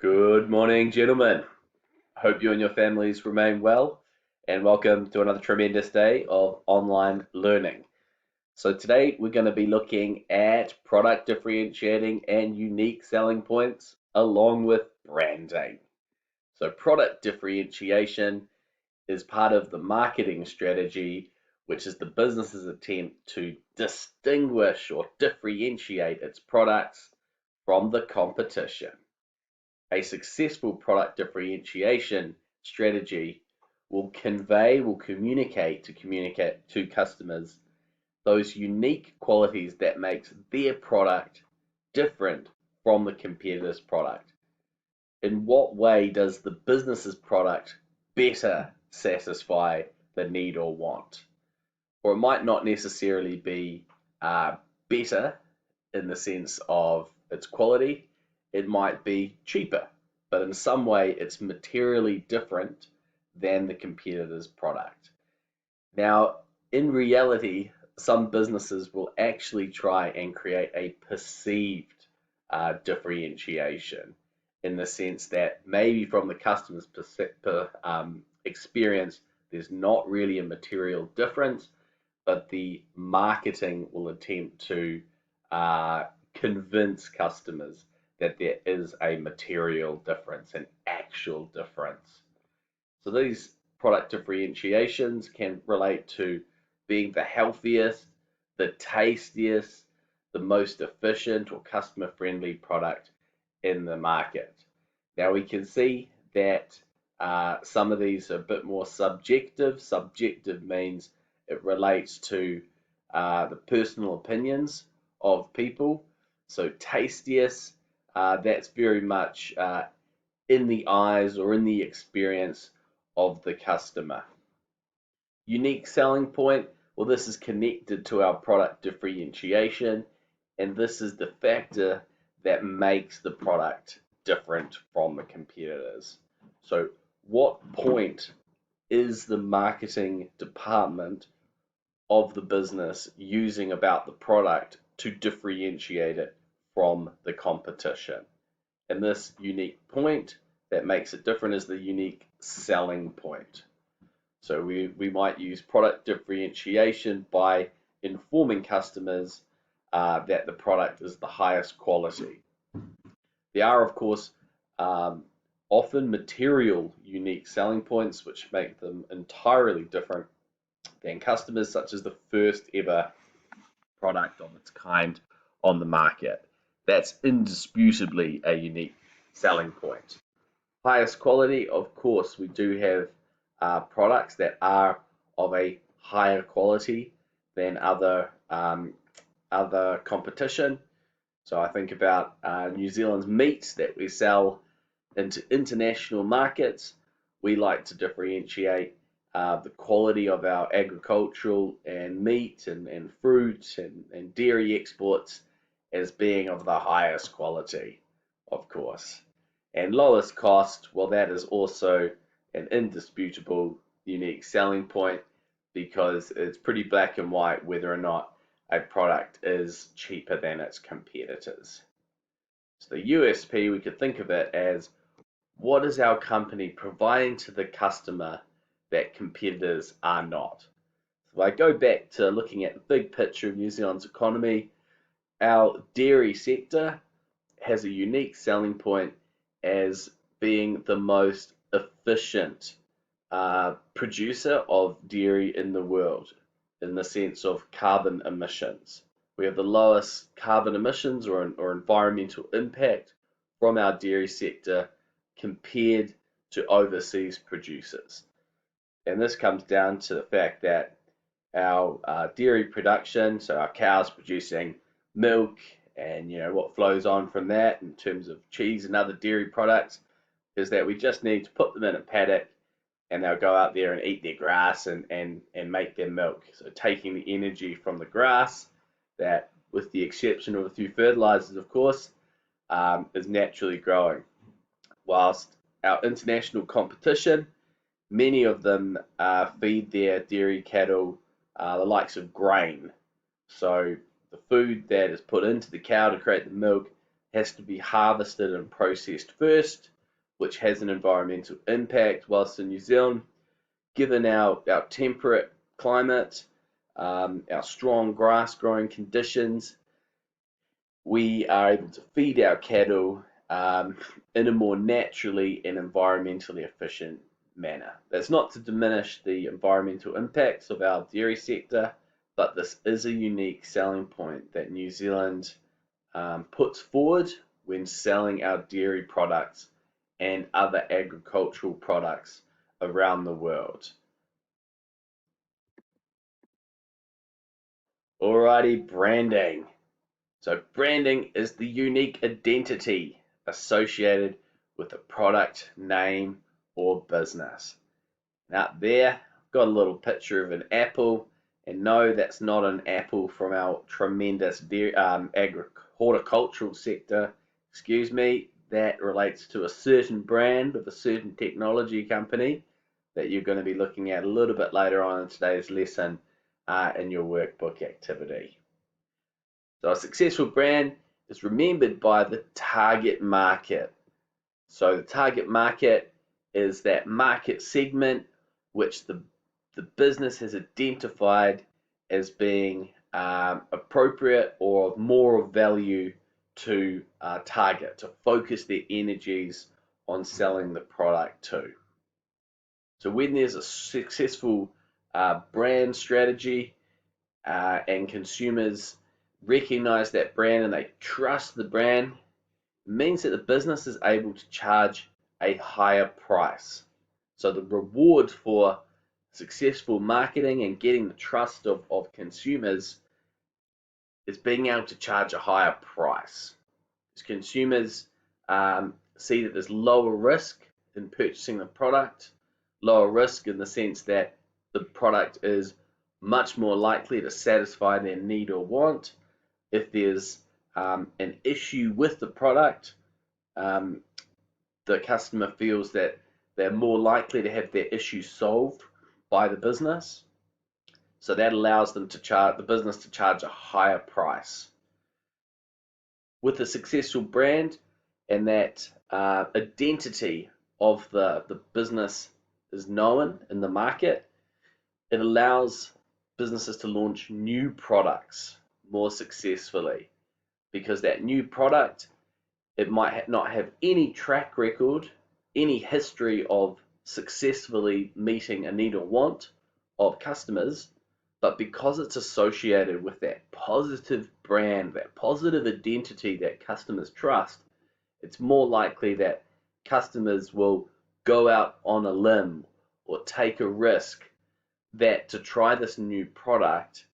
Good morning, gentlemen. Hope you and your families remain well, and welcome to another tremendous day of online learning. So, today we're going to be looking at product differentiating and unique selling points along with branding. So, product differentiation is part of the marketing strategy, which is the business's attempt to distinguish or differentiate its products from the competition. A successful product differentiation strategy will communicate to customers those unique qualities that makes their product different from the competitor's product. In what way does the business's product better satisfy the need or want? Or it might not necessarily be better in the sense of its quality. It might be cheaper, but in some way it's materially different than the competitor's product. Now, in reality, some businesses will actually try and create a perceived differentiation in the sense that maybe from the customer's experience, there's not really a material difference, but the marketing will attempt to convince customers that there is a material difference, an actual difference. So these product differentiations can relate to being the healthiest, the tastiest, the most efficient or customer friendly product in the market. Now we can see that some of these are a bit more subjective. Subjective means it relates to the personal opinions of people. So tastiest, that's very much in the eyes or in the experience of the customer. Unique selling point, well, this is connected to our product differentiation, and this is the factor that makes the product different from the competitors. So what point is the marketing department of the business using about the product to differentiate it from the competition? And this unique point that makes it different is the unique selling point. So we might use product differentiation by informing customers that the product is the highest quality. There are, of course, often material unique selling points which make them entirely different than customers, such as the first ever product of its kind on the market. That's indisputably a unique selling point. Highest quality, of course, we do have products that are of a higher quality than other competition. So I think about New Zealand's meats that we sell into international markets. We like to differentiate the quality of our agricultural and meat and fruit and dairy exports as being of the highest quality, of course. And lowest cost, well, that is also an indisputable unique selling point because it's pretty black and white whether or not a product is cheaper than its competitors. So the USP, we could think of it as what is our company providing to the customer that competitors are not. So if I go back to looking at the big picture of New Zealand's economy, our dairy sector has a unique selling point as being the most efficient producer of dairy in the world in the sense of carbon emissions. We have the lowest carbon emissions or environmental impact from our dairy sector compared to overseas producers. And this comes down to the fact that our dairy production, so our cows producing milk and what flows on from that in terms of cheese and other dairy products, is that we just need to put them in a paddock and they'll go out there and eat their grass and make their milk. So taking the energy from the grass that, with the exception of a few fertilizers, of course, is naturally growing. Whilst our international competition, many of them feed their dairy cattle the likes of grain. So the food that is put into the cow to create the milk has to be harvested and processed first which has an environmental impact, whilst in New Zealand, given our temperate climate, our strong grass growing conditions, we are able to feed our cattle in a more naturally and environmentally efficient manner. That's not to diminish the environmental impacts of our dairy sector, but this is a unique selling point that New Zealand puts forward when selling our dairy products and other agricultural products around the world. Alrighty, branding. So branding is the unique identity associated with a product, name, or business. Now there, I've got a little picture of an apple, and no, that's not an apple from our tremendous horticultural sector. Excuse me, that relates to a certain brand of a certain technology company that you're going to be looking at a little bit later on in today's lesson in your workbook activity. So a successful brand is remembered by the target market. So the target market is that market segment which the business has identified as being appropriate or more value to target, to focus their energies on selling the product to. So when there's a successful brand strategy and consumers recognize that brand and they trust the brand, it means that the business is able to charge a higher price. So the reward for successful marketing and getting the trust of consumers is being able to charge a higher price. Because consumers see that there's lower risk in purchasing the product, lower risk in the sense that the product is much more likely to satisfy their need or want. If there's an issue with the product, the customer feels that they're more likely to have their issue solved by the business. So that allows them to charge the business to charge a higher price. With a successful brand and that identity of the business is known in the market, it allows businesses to launch new products more successfully, because that new product, it might not have any track record, any history of successfully meeting a need or want of customers, but because it's associated with that positive brand, that positive identity that customers trust, it's more likely that customers will go out on a limb or take a risk that to try this new product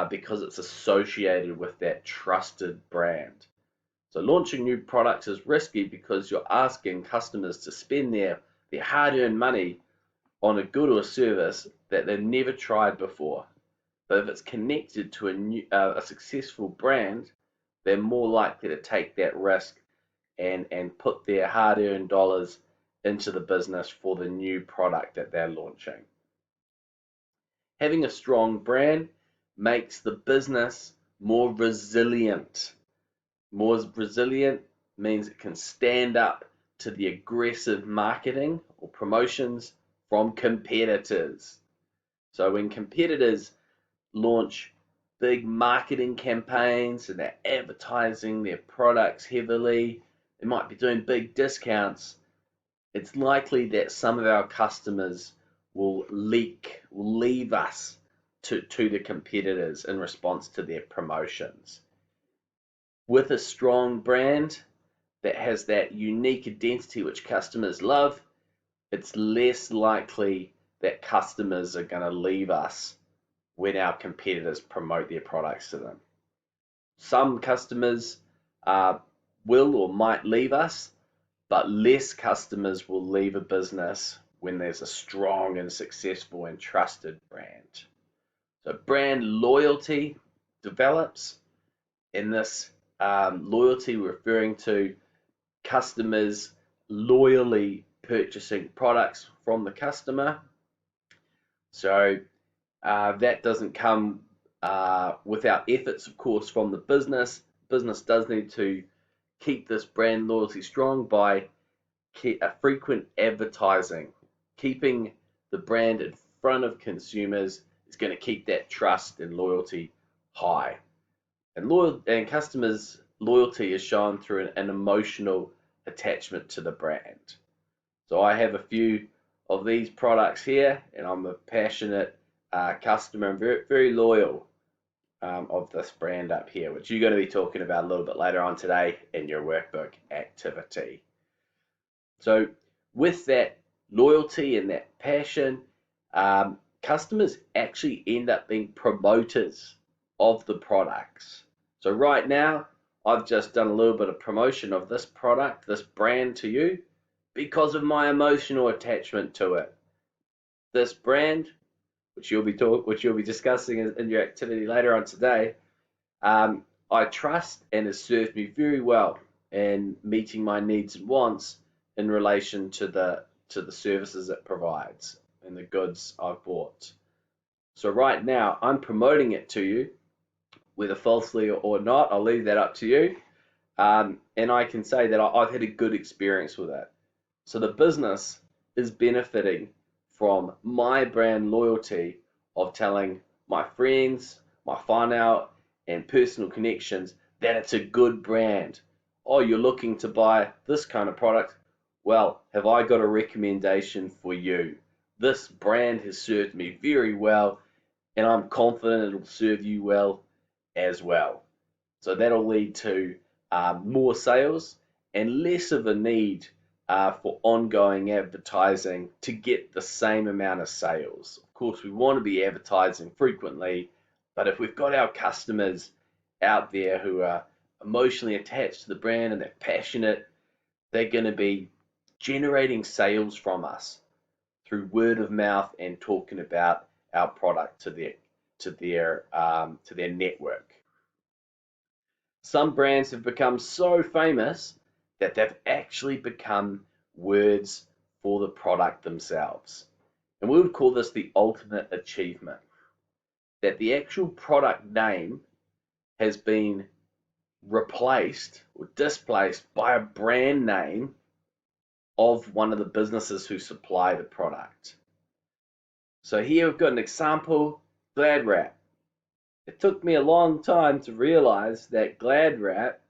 because it's associated with that trusted brand. So launching new products is risky because you're asking customers to spend their hard-earned money on a good or service that they've never tried before. But if it's connected to a successful brand, they're more likely to take that risk and put their hard-earned dollars into the business for the new product that they're launching. Having a strong brand makes the business more resilient. More resilient means it can stand up to the aggressive marketing or promotions from competitors. So when competitors launch big marketing campaigns and they're advertising their products heavily, they might be doing big discounts, it's likely that some of our customers will leave us to the competitors in response to their promotions. With a strong brand that has that unique identity which customers love, it's less likely that customers are going to leave us when our competitors promote their products to them. Some customers will or might leave us, but less customers will leave a business when there's a strong and successful and trusted brand. So brand loyalty develops, and this loyalty referring to customers loyally purchasing products from the customer. So that doesn't come without efforts, of course, from the business. Business does need to keep this brand loyalty strong by frequent advertising, keeping the brand in front of consumers is going to keep that trust and loyalty high. And customers' loyalty is shown through an emotional attachment to the brand. So I have a few of these products here, and I'm a passionate customer and very, very loyal of this brand up here, which you're going to be talking about a little bit later on today in your workbook activity. So with that loyalty and that passion, customers actually end up being promoters of the products. So right now, I've just done a little bit of promotion of this product, this brand to you, because of my emotional attachment to it. This brand, which you'll be discussing in your activity later on today, I trust and has served me very well in meeting my needs and wants in relation to the services it provides and the goods I've bought. So right now, I'm promoting it to you, whether falsely or not. I'll leave that up to you. And I can say that I've had a good experience with it. So the business is benefiting from my brand loyalty of telling my friends, my whānau, and personal connections that it's a good brand. Oh, you're looking to buy this kind of product? Well, have I got a recommendation for you? This brand has served me very well, and I'm confident it'll serve you well as well. So that'll lead to more sales and less of a need for ongoing advertising to get the same amount of sales. Of course, we want to be advertising frequently, but if we've got our customers out there who are emotionally attached to the brand and they're passionate, they're going to be generating sales from us through word of mouth and talking about our product to their network. Some brands have become so famous that they've actually become words for the product themselves. And we would call this the ultimate achievement, that the actual product name has been replaced or displaced by a brand name of one of the businesses who supply the product. So here we've got an example, Glad Wrap. It took me a long time to realize that Glad Wrap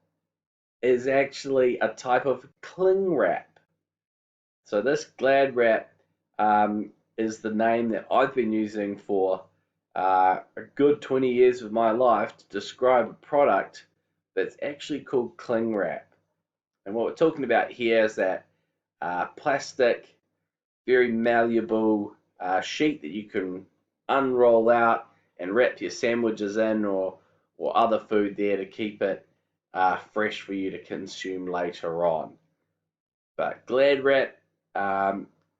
is actually a type of cling wrap. So this Glad Wrap is the name that I've been using for a good 20 years of my life to describe a product that's actually called cling wrap. And what we're talking about here is that plastic, very malleable sheet that you can unroll out and wrap your sandwiches in or other food there to keep it fresh for you to consume later on. But Glad Wrap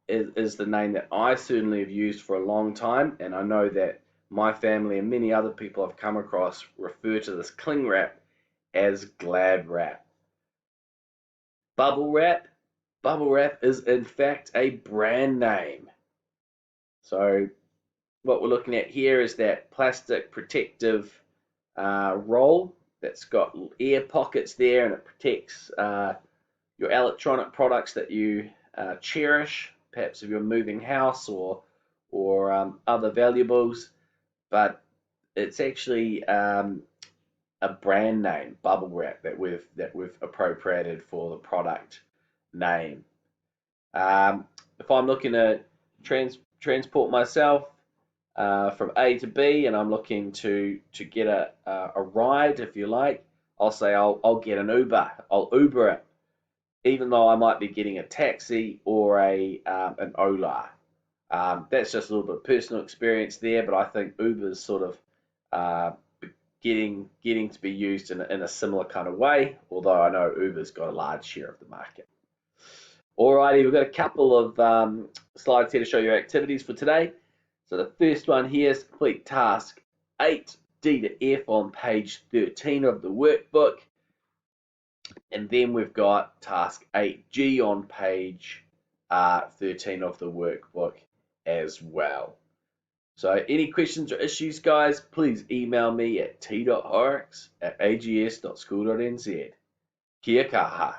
is the name that I certainly have used for a long time, and I know that my family and many other people I've come across refer to this cling wrap as Glad Wrap. Bubble Wrap. Bubble Wrap is in fact a brand name. So what we're looking at here is that plastic protective roll that's got air pockets there, and it protects your electronic products that you cherish, perhaps if you're moving house or other valuables. But it's actually a brand name, Bubble Wrap, that we've appropriated for the product name. If I'm looking to transport myself from A to B, and I'm looking to get a ride, if you like, I'll say I'll get an Uber. I'll Uber it, even though I might be getting a taxi or an Ola. That's just a little bit of personal experience there, but I think Uber's sort of getting to be used in a similar kind of way, although I know Uber's got a large share of the market. Alrighty, we've got a couple of slides here to show you activities for today. So the first one here is complete task 8D to F on page 13 of the workbook. And then we've got task 8G on page 13 of the workbook as well. So any questions or issues, guys, please email me at t.horrocks@ags.school.nz. Kia kaha.